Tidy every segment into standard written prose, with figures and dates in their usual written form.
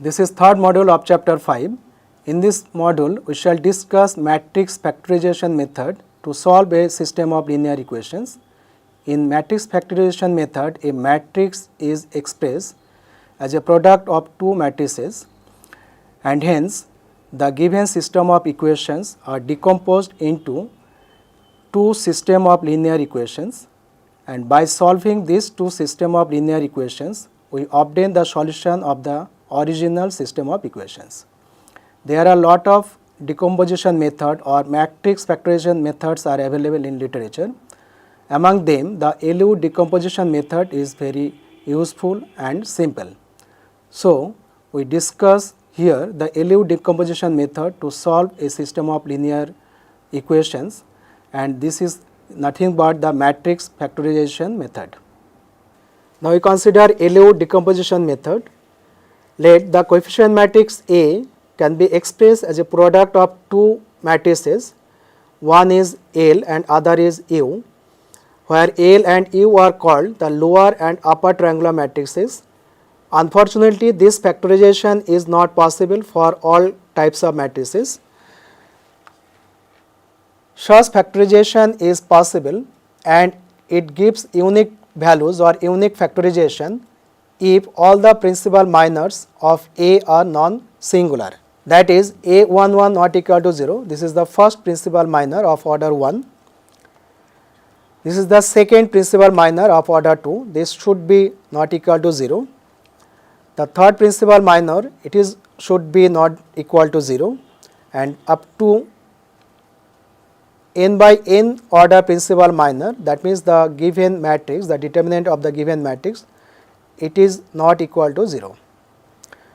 This is third module of chapter 5. In this module, we shall discuss matrix factorization method to solve a system of linear equations. In matrix factorization method, a matrix is expressed as a product of two matrices, and hence the given system of equations are decomposed into two system of linear equations, and by solving these two system of linear equations, we obtain the solution of the original system of equations. There are a lot of decomposition method or matrix factorization methods are available in literature. Among them, the LU decomposition method is very useful and simple. So, we discuss here the LU decomposition method to solve a system of linear equations, and this is nothing but the matrix factorization method. Now, we consider LU decomposition method. Let the coefficient matrix A can be expressed as a product of two matrices, one is L and other is U, where L and U are called the lower and upper triangular matrices. Unfortunately, this factorization is not possible for all types of matrices. Such factorization is possible and it gives unique values or unique factorization if all the principal minors of A are non-singular. That is, A11 not equal to 0, this is the first principal minor of order 1. This is the second principal minor of order 2, this should be not equal to 0. The third principal minor, should be not equal to 0, and up to n by n order principal minor, that means the given matrix, the determinant of the given matrix, it is not equal to 0.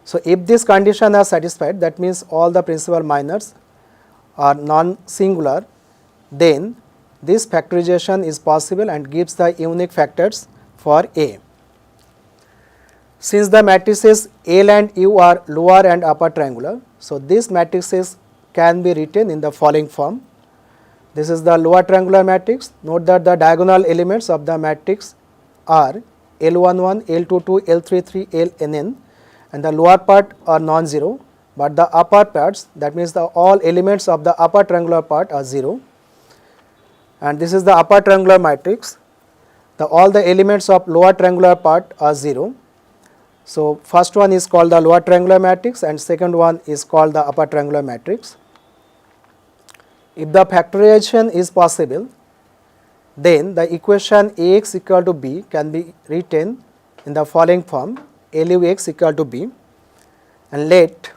So, if this condition are satisfied, that means all the principal minors are non-singular, then this factorization is possible and gives the unique factors for A. Since the matrices L and U are lower and upper triangular, so these matrices can be written in the following form. This is the lower triangular matrix. Note that the diagonal elements of the matrix are L11, L22, L33, Lnn, and the lower part are non-zero, but the upper parts, that means the all elements of the upper triangular part are 0, and this is the upper triangular matrix. All the elements of lower triangular part are 0. So, first one is called the lower triangular matrix and second one is called the upper triangular matrix. If the factorization is possible, then the equation Ax equal to b can be written in the following form: Lux equal to b, and let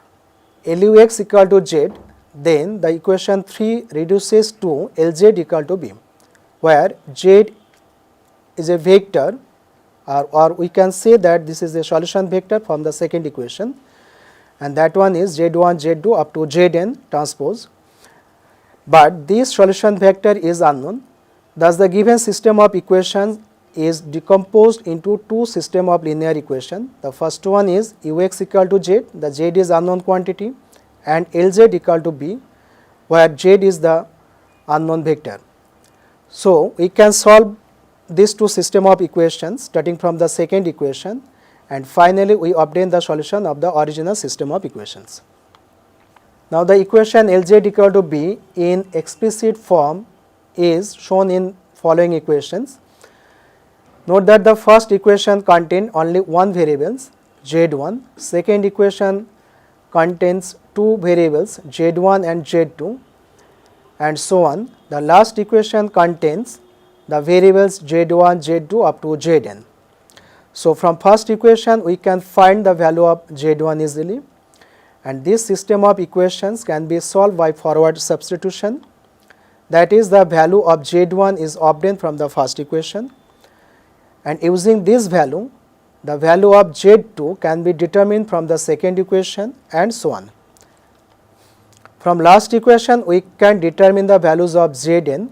Lux equal to z, then the equation 3 reduces to Lz equal to b, where z is a vector, or we can say that this is a solution vector from the second equation, and that one is z1, z2 up to zn transpose. But this solution vector is unknown. Thus, the given system of equations is decomposed into two system of linear equation. The first one is Ux equal to z, the z is unknown quantity, and Lz equal to b, where z is the unknown vector. So, we can solve these two system of equations starting from the second equation, and finally we obtain the solution of the original system of equations. Now, the equation Lz equal to b in explicit form is shown in following equations. Note that the first equation contains only one variables z1, second equation contains two variables z1 and z2, and so on. The last equation contains the variables z1, z2 up to zn. So, from first equation we can find the value of z1 easily, and this system of equations can be solved by forward substitution. That is, the value of z1 is obtained from the first equation, and using this value, the value of z2 can be determined from the second equation, and so on. From last equation we can determine the values of zn,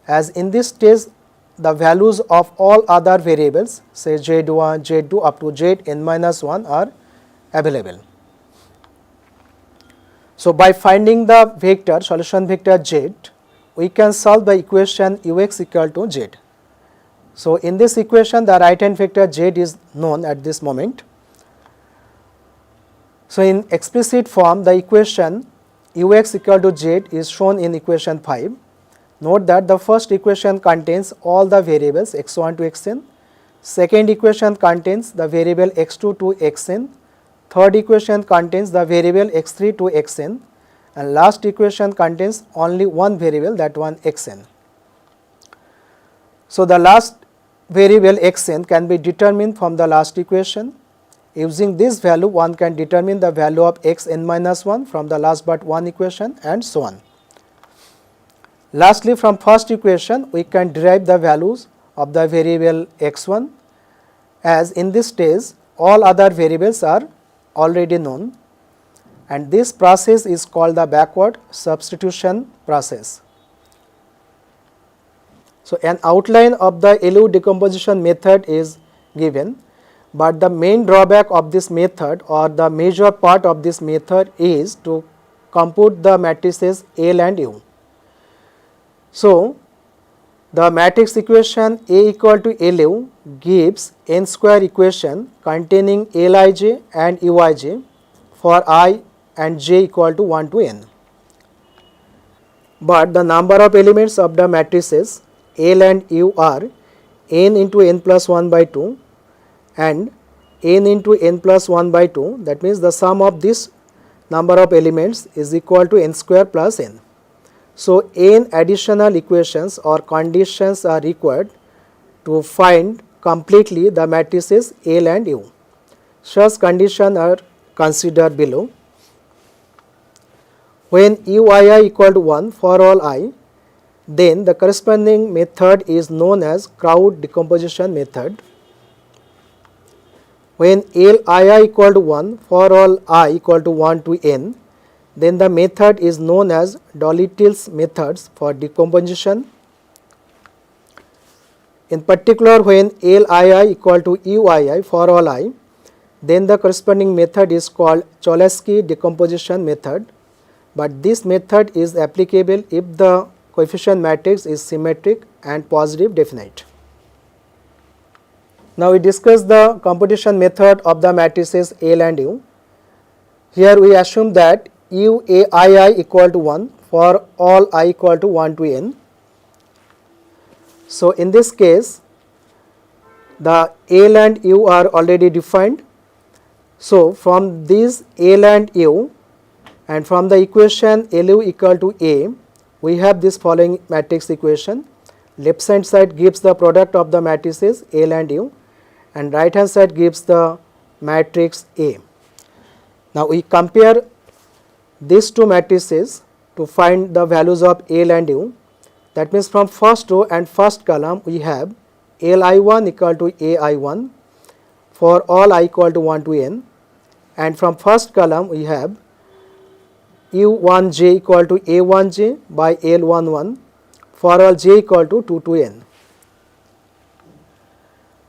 as in this case the values of all other variables, say z1, z2 up to zn minus 1 are available. So, by finding the vector, solution vector z, we can solve the equation Ux equal to z. So, in this equation the right hand vector z is known at this moment. So in explicit form, the equation ux equal to z is shown in equation 5. Note that the first equation contains all the variables x1 to xn, second equation contains the variable x2 to xn, third equation contains the variable x3 to xn, and last equation contains only one variable, that one xn. So the last variable xn can be determined from the last equation. Using this value, one can determine the value of xn minus 1 from the last but one equation, and so on. Lastly, from first equation, we can derive the values of the variable x1, as in this stage all other variables are already known, and this process is called the backward substitution process. So an outline of the LU decomposition method is given, but the main drawback of this method, or the major part of this method, is to compute the matrices L and U. So the matrix equation A equal to LU gives n square equation containing Lij and Uij for I and j equal to 1 to n. But the number of elements of the matrices L and U are n into n plus 1 by 2 and n into n plus 1 by 2. That means the sum of this number of elements is equal to n square plus n. So n additional equations or conditions are required to find completely the matrices L and U. Such conditions are considered below. When Ui equal to 1 for all I, then the corresponding method is known as crowd decomposition method. When Lii equal to 1 for all I equal to 1 to n, then the method is known as Dollitil's methods for decomposition. In particular, when Lii equal to Ui for all I, then the corresponding method is called Cholesky decomposition method, but this method is applicable if the coefficient matrix is symmetric and positive definite. Now we discuss the computation method of the matrices L and U. Here we assume that Uai equal to 1 for all I equal to 1 to n. So in this case, the L and U are already defined. So from these L and U, and from the equation LU equal to A, we have this following matrix equation. Left hand side gives the product of the matrices L and U, and right hand side gives the matrix A. Now we compare these two matrices to find the values of L and U. That means from first row and first column we have Li1 equal to Ai1 for all I equal to 1 to n, and from first column we have U1j equal to A1j by L11 for all j equal to 2 to n.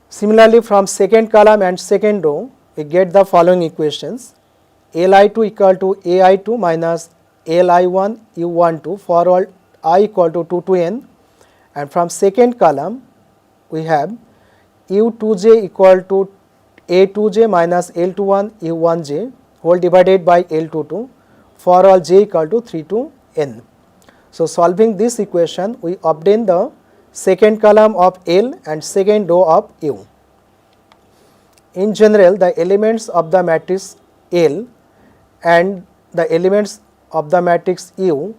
Similarly, from second column and second row we get the following equations: Li2 equal to Ai2 minus Li1 U12 for all I equal to 2 to n, and from second column we have U2j equal to A2j minus L21 U1j whole divided by L22 for all j equal to 3 to n. So solving this equation, we obtain the second column of L and second row of U. In general, the elements of the matrix L and the elements of the matrix U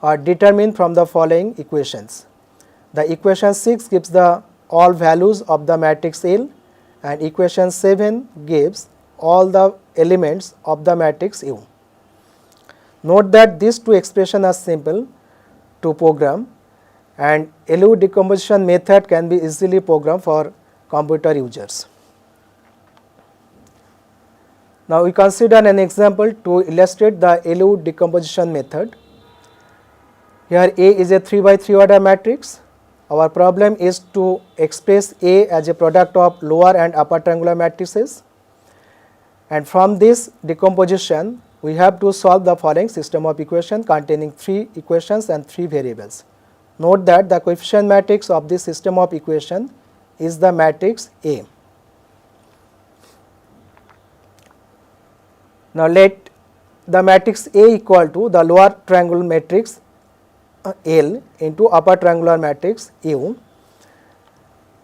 are determined from the following equations. The equation 6 gives the all values of the matrix L, and equation 7 gives all the elements of the matrix U. Note that these two expressions are simple to program, and LU decomposition method can be easily programmed for computer users. Now we consider an example to illustrate the LU decomposition method. Here A is a 3 by 3 order matrix. Our problem is to express A as a product of lower and upper triangular matrices, and from this decomposition we have to solve the following system of equations containing 3 equations and 3 variables. Note that the coefficient matrix of this system of equation is the matrix A. Now let the matrix A equal to the lower triangular matrix L into upper triangular matrix U,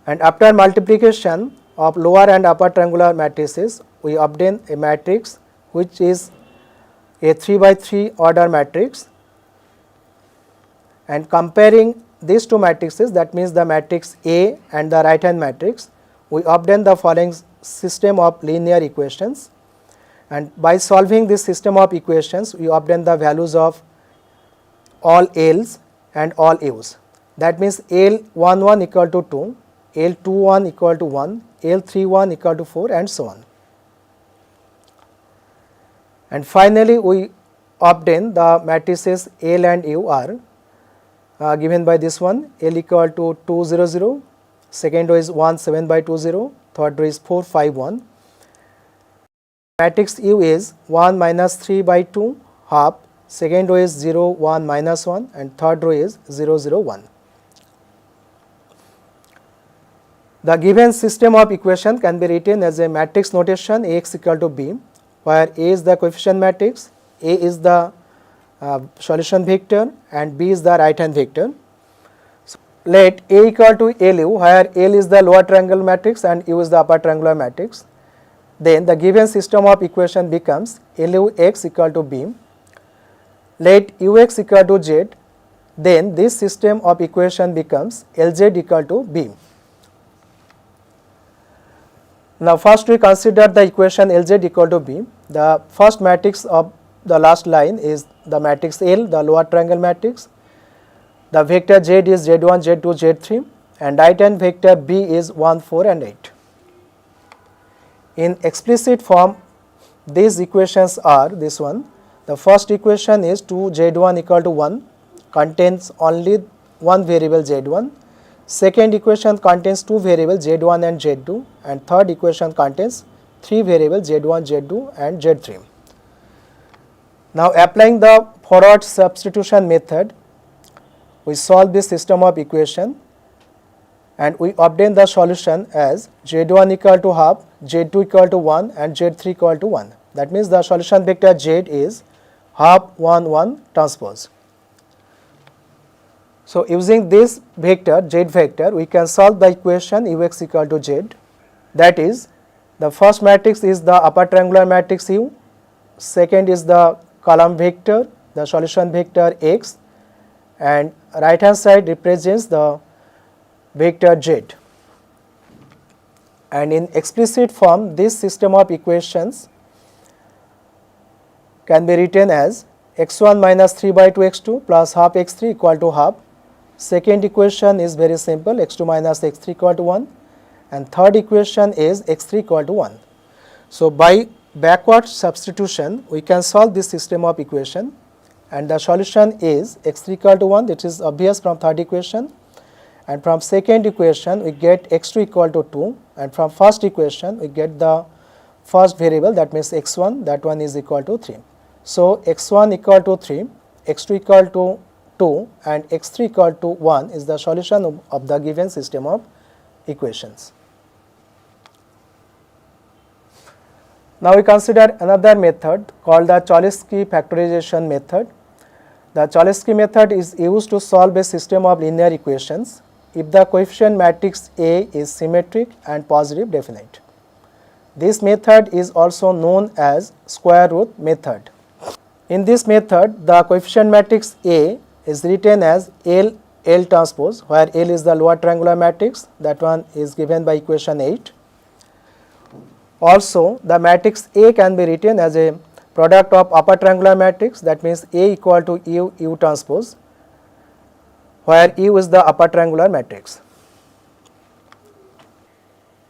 and after multiplication of lower and upper triangular matrices we obtain a matrix which is a 3 by 3 order matrix, and comparing these two matrices, that means the matrix A and the right hand matrix, we obtain the following system of linear equations, and by solving this system of equations we obtain the values of all L's and all U's. That means L11 equal to 2, L21 equal to 1, L31 equal to 4 and so on. And finally we obtain the matrices L and U are given by this one: L equal to 2 0 0, second row is 1 7 by 2 0, third row is 4 5 1. Matrix U is 1 minus 3 by 2 half, second row is 0 1 minus 1 and third row is 0 0 1. The given system of equation can be written as a matrix notation Ax equal to B, where A is the coefficient matrix, A is the solution vector and B is the right hand vector. So let A equal to LU, where L is the lower triangular matrix and U is the upper triangular matrix. Then the given system of equation becomes LUX equal to B. Let UX equal to Z, then this system of equation becomes LZ equal to B. Now first we consider the equation Lz equal to B. The first matrix of the last line is the matrix L, the lower triangle matrix. The vector Z is Z1, Z2, Z3 and right hand vector B is 1, 4 and 8. In explicit form these equations are this one. The first equation is 2Z1 equal to 1, contains only one variable Z1. Second equation contains two variables Z1 and Z2 and third equation contains three variables Z1, Z2 and Z3. Now applying the forward substitution method we solve this system of equation and we obtain the solution as Z1 equal to half, Z2 equal to 1 and Z3 equal to 1. That means the solution vector Z is half 1 1 transpose. So using this vector Z vector we can solve the equation Ux equal to Z. That is, the first matrix is the upper triangular matrix U, second is the column vector, the solution vector X, and right hand side represents the vector Z. And in explicit form this system of equations can be written as x1 minus 3 by 2 x2 plus half x3 equal to half. Second equation is very simple, x2 minus x3 equal to 1 and third equation is x3 equal to 1. So by backward substitution we can solve this system of equation and the solution is x3 equal to 1, which is obvious from third equation, and from second equation we get x2 equal to 2 and from first equation we get the first variable, that means x1, that one is equal to 3. So x1 equal to 3, x2 equal to 2 and x3 equal to 1 is the solution of the given system of equations. Now we consider another method called the Cholesky factorization method. The Cholesky method is used to solve a system of linear equations if the coefficient matrix A is symmetric and positive definite. This method is also known as square root method. In this method the coefficient matrix A is written as L transpose, where L is the lower triangular matrix, that one is given by equation 8. Also the matrix A can be written as a product of upper triangular matrix, that means A equal to U transpose, where U is the upper triangular matrix.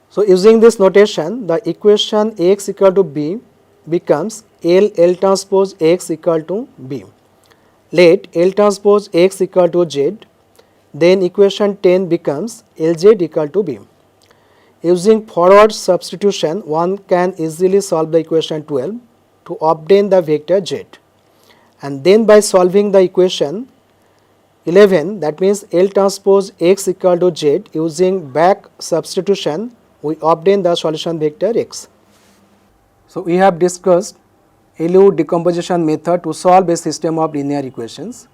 So using this notation the equation Ax equal to B becomes L transpose X equal to B. Let L transpose X equal to Z, then equation 10 becomes Lz equal to B. Using forward substitution one can easily solve the equation 12 to obtain the vector Z, and then by solving the equation 11, that means L transpose X equal to Z, using back substitution we obtain the solution vector X. So we have discussed LU decomposition method to solve a system of linear equations,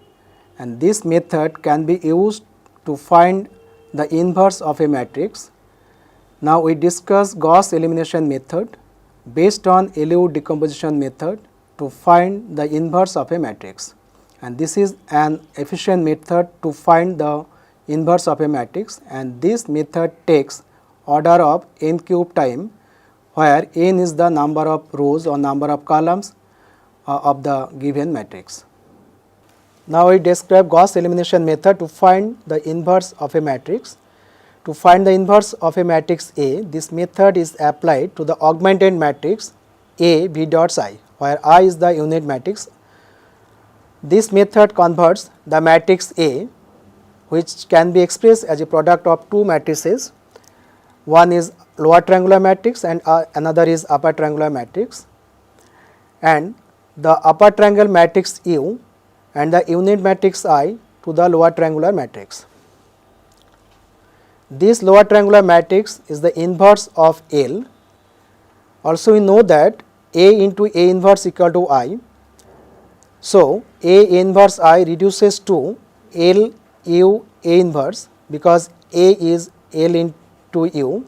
and this method can be used to find the inverse of a matrix. Now we discuss Gauss elimination method based on LU decomposition method to find the inverse of a matrix, and this is an efficient method to find the inverse of a matrix, and this method takes order of n cube time, where n is the number of rows or number of columns of the given matrix. Now we describe Gauss elimination method to find the inverse of a matrix. To find the inverse of a matrix A, this method is applied to the augmented matrix A V dots I, where I is the unit matrix. This method converts the matrix A, which can be expressed as a product of two matrices. One is lower triangular matrix and another is upper triangular matrix, and the upper triangle matrix U and the unit matrix I to the lower triangular matrix. This lower triangular matrix is the inverse of L. Also we know that A into A inverse equal to I. So A inverse I reduces to L U A inverse, because A is L into U,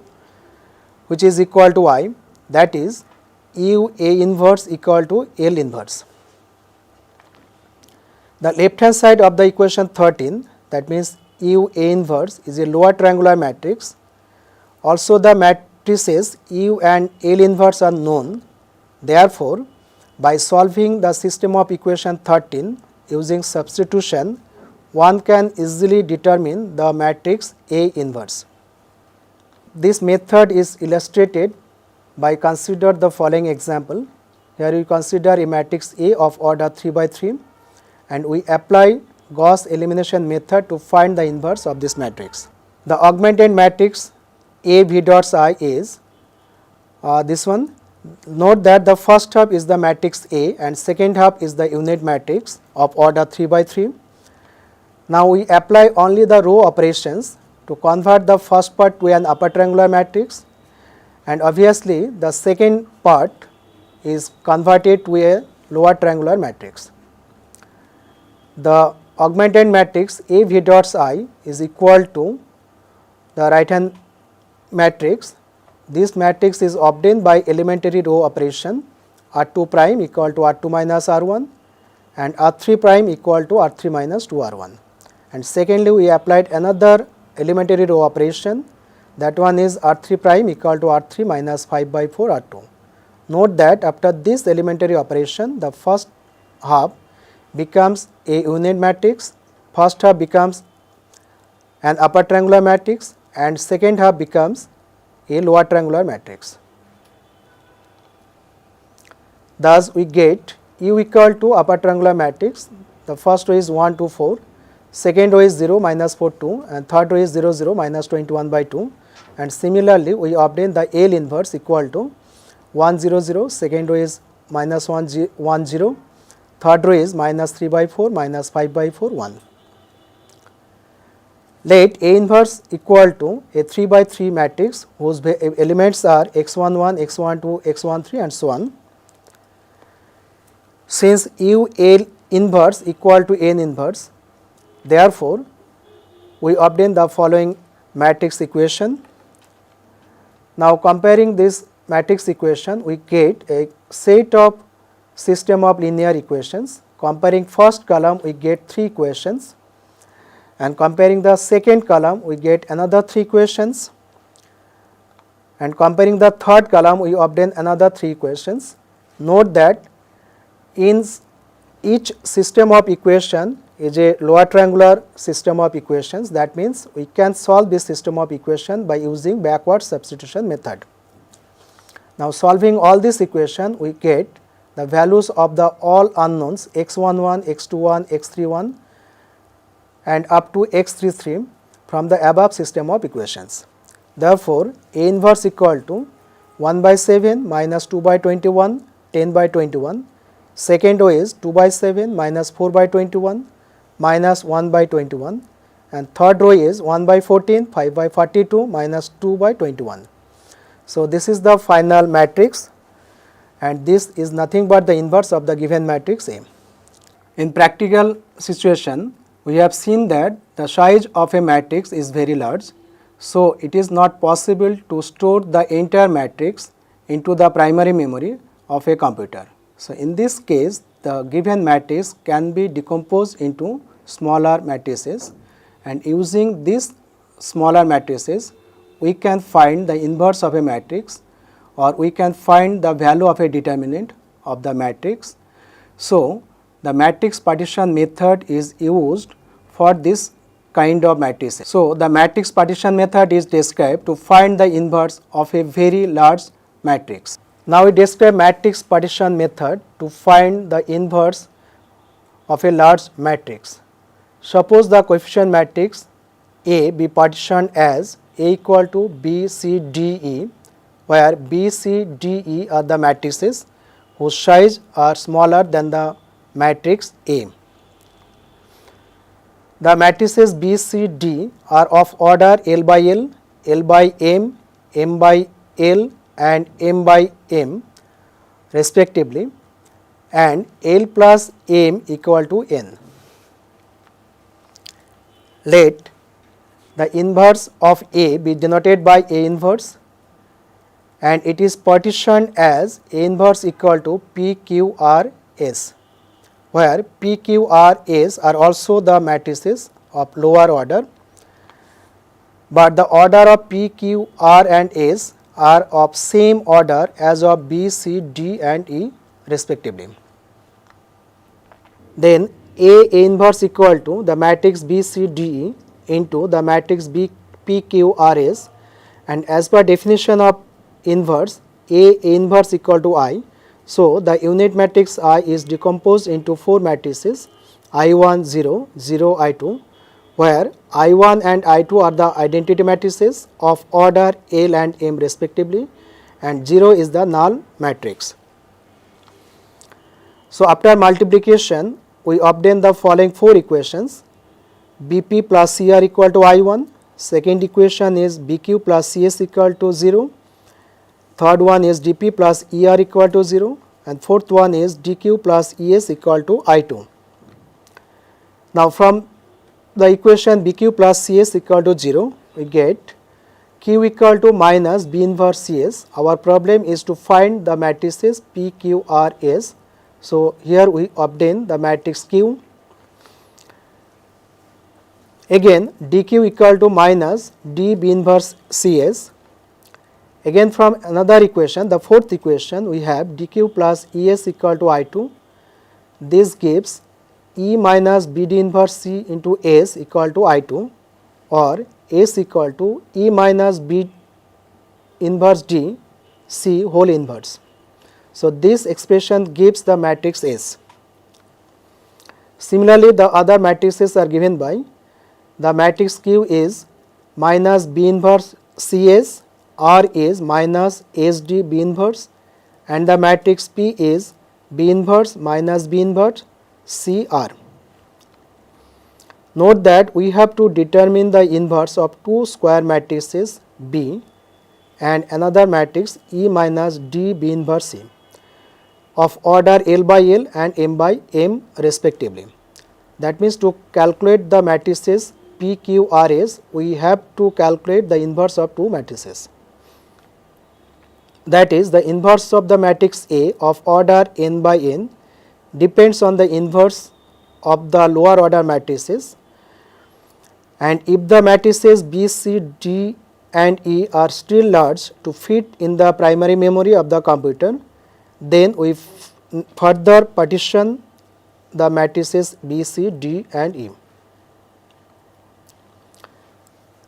which is equal to I, that is U A inverse equal to L inverse. The left hand side of the equation 13, that means U A inverse, is a lower triangular matrix. Also the matrices U and L inverse are known. Therefore, by solving the system of equation 13 using substitution, one can easily determine the matrix A inverse. This method is illustrated by consider the following example. Here we consider a matrix A of order 3 by 3, and we apply Gauss elimination method to find the inverse of this matrix. The augmented matrix A V dots I is this one. Note that the first half is the matrix A and second half is the unit matrix of order 3 by 3. Now we apply only the row operations to convert the first part to an upper triangular matrix, and obviously the second part is converted to a lower triangular matrix. The augmented matrix A V dots I is equal to the right hand matrix. This matrix is obtained by elementary row operation R2 prime equal to R2 minus R1 and R3 prime equal to R3 minus 2R1. And secondly, we applied another elementary row operation, that one is R3 prime equal to R3 minus 5 by 4 R2. Note that after this elementary operation, the first half becomes a unit matrix, first half becomes an upper triangular matrix, and second half becomes a lower triangular matrix. Thus, we get U equal to upper triangular matrix. The first row is 1 2 4, second row is 0 minus 4 2, and third row is 0 0 minus 21 by 2. And similarly, we obtain the L inverse equal to 1 0 0, second row is minus 1 0, third row is minus 3 by 4 minus 5 by 4 1. Let A inverse equal to a 3 by 3 matrix whose elements are x11, x12, x13 and so on. Since U L inverse equal to N inverse, therefore, we obtain the following matrix equation. Now, comparing this matrix equation, we get a set of system of linear equations. Comparing first column, we get 3 equations, and comparing the second column, we get another 3 equations, and comparing the third column, we obtain another 3 equations. Note that in each system of equation is a lower triangular system of equations. That means we can solve this system of equation by using backward substitution method. Now, solving all this equation, we get the values of the all unknowns x11, x21, x31 and up to x33 from the above system of equations. Therefore, A inverse equal to 1 by 7 minus 2 by 21, 10 by 21. Second row is 2 by 7 minus 4 by 21 minus 1 by 21, and third row is 1 by 14, 5 by 42 minus 2 by 21. So, this is the final matrix, and this is nothing but the inverse of the given matrix A. In practical situation, we have seen that the size of a matrix is very large, so it is not possible to store the entire matrix into the primary memory of a computer. So in this case, the given matrix can be decomposed into smaller matrices, and using these smaller matrices we can find the inverse of a matrix, or we can find the value of a determinant of the matrix. So the matrix partition method is used for this kind of matrices. So the matrix partition method is described to find the inverse of a very large matrix. Now we describe matrix partition method to find the inverse of a large matrix. Suppose the coefficient matrix A be partitioned as A equal to B, C, D, E, where B, C, D, E are the matrices whose size are smaller than the matrix A. The matrices B, C, D are of order L by L, L by M, M by L and M by M respectively, and L plus M equal to N. Let the inverse of A be denoted by A inverse, and it is partitioned as A inverse equal to P, Q, R, S, where P, Q, R, S are also the matrices of lower order, but the order of P, Q, R and S are of same order as of B, C, D and E respectively. Then A inverse equal to the matrix B, C, D, E into the matrix B, P, Q, R, S, and as per definition of inverse, A inverse equal to I. So the unit matrix I is decomposed into 4 matrices I1, 0, 0, I2, where I1 and I2 are the identity matrices of order L and M respectively, and 0 is the null matrix. So after multiplication, we obtain the following 4 equations: BP plus CR equal to I1, second equation is BQ plus CS equal to 0, third one is DP plus ER equal to 0, and fourth one is DQ plus ES equal to I2. Now from the equation BQ plus CS equal to 0, we get Q equal to minus B inverse CS. Our problem is to find the matrices P, Q, R, S. So here we obtain the matrix Q. Again DQ equal to minus D B inverse CS. Again from another equation, the fourth equation, we have DQ plus ES equal to I2. This gives E minus BD inverse C into S equal to I2, or S equal to E minus B inverse D C whole inverse. So this expression gives the matrix S. Similarly, the other matrices are given by the matrix Q is minus B inverse CS, R is minus SD B inverse, and the matrix P is B inverse minus B inverse CR. Note that we have to determine the inverse of 2 square matrices B and another matrix E minus D B inverse C of order L by L and M by M respectively. That means to calculate the matrices P, Q, R, S, we have to calculate the inverse of 2 matrices. That is, the inverse of the matrix A of order n by n depends on the inverse of the lower order matrices, and if the matrices B, C, D and E are still large to fit in the primary memory of the computer, then we further partition the matrices B, C, D and E.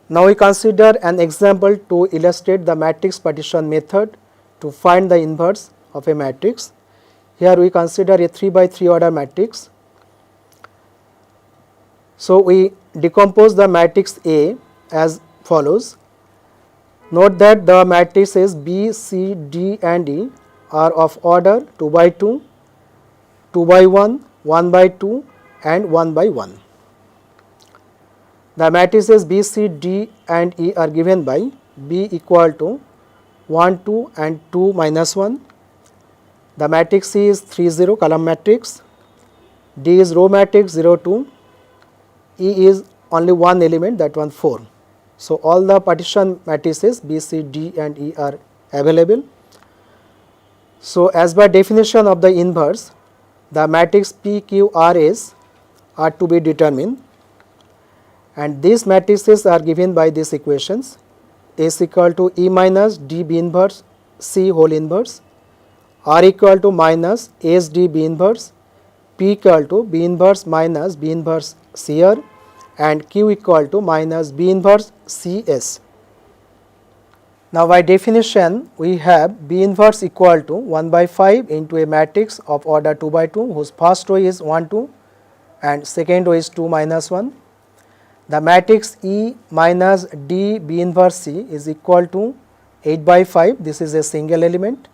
Now we consider an example to illustrate the matrix partition method to find the inverse of a matrix. Here we consider a 3 by 3 order matrix. So we decompose the matrix A as follows. Note that the matrices B, C, D and E are of order 2 by 2, 2 by 1, 1 by 2 and 1 by 1. The matrices B, C, D and E are given by B equal to 1, 2 and 2 minus 1, The matrix C is 3 0 column matrix, D is row matrix 0 2, E is only one element, that one 4. So, all the partition matrices B, C, D and E are available. So, as by definition of the inverse, the matrix P, Q, R, S are to be determined, and these matrices are given by these equations: S equal to E minus D B inverse C whole inverse, R equal to minus S D B inverse, P equal to B inverse minus B inverse C R, and Q equal to minus B inverse C S. Now, by definition, we have B inverse equal to 1 by 5 into a matrix of order 2 by 2, whose first row is 1 2 and second row is 2 minus 1. The matrix E minus D B inverse C is equal to 8 by 5, this is a single element,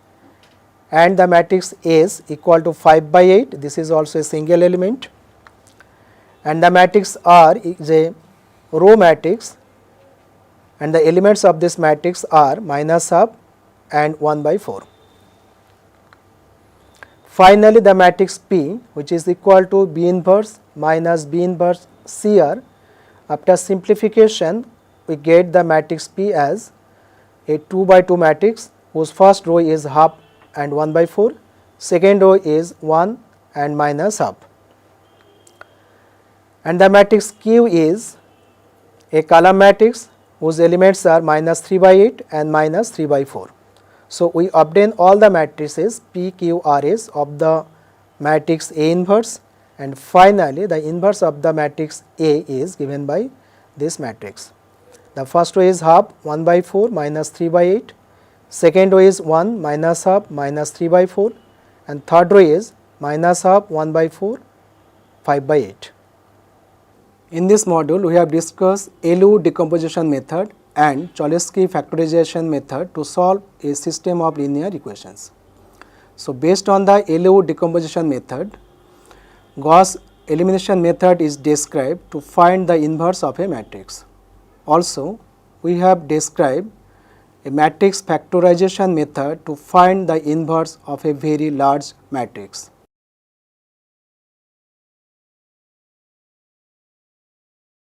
and the matrix S equal to 5 by 8, this is also a single element, and the matrix R is a row matrix, and the elements of this matrix are minus half and 1 by 4. Finally, the matrix P, which is equal to B inverse minus B inverse CR, after simplification we get the matrix P as a 2 by 2 matrix whose first row is half and 1 by 4, second row is 1 and minus half, and the matrix Q is a column matrix whose elements are minus 3 by 8 and minus 3 by 4. So, we obtain all the matrices P, Q, R, S of the matrix A inverse, and finally, the inverse of the matrix A is given by this matrix. The first row is half 1 by 4 minus 3 by 8, second row is 1 minus half minus 3 by 4, and third row is minus half 1 by 4 5 by 8. In this module, we have discussed LU decomposition method and Cholesky factorization method to solve a system of linear equations. So, based on the LU decomposition method, Gauss elimination method is described to find the inverse of a matrix. Also, we have described a matrix factorization method to find the inverse of a very large matrix.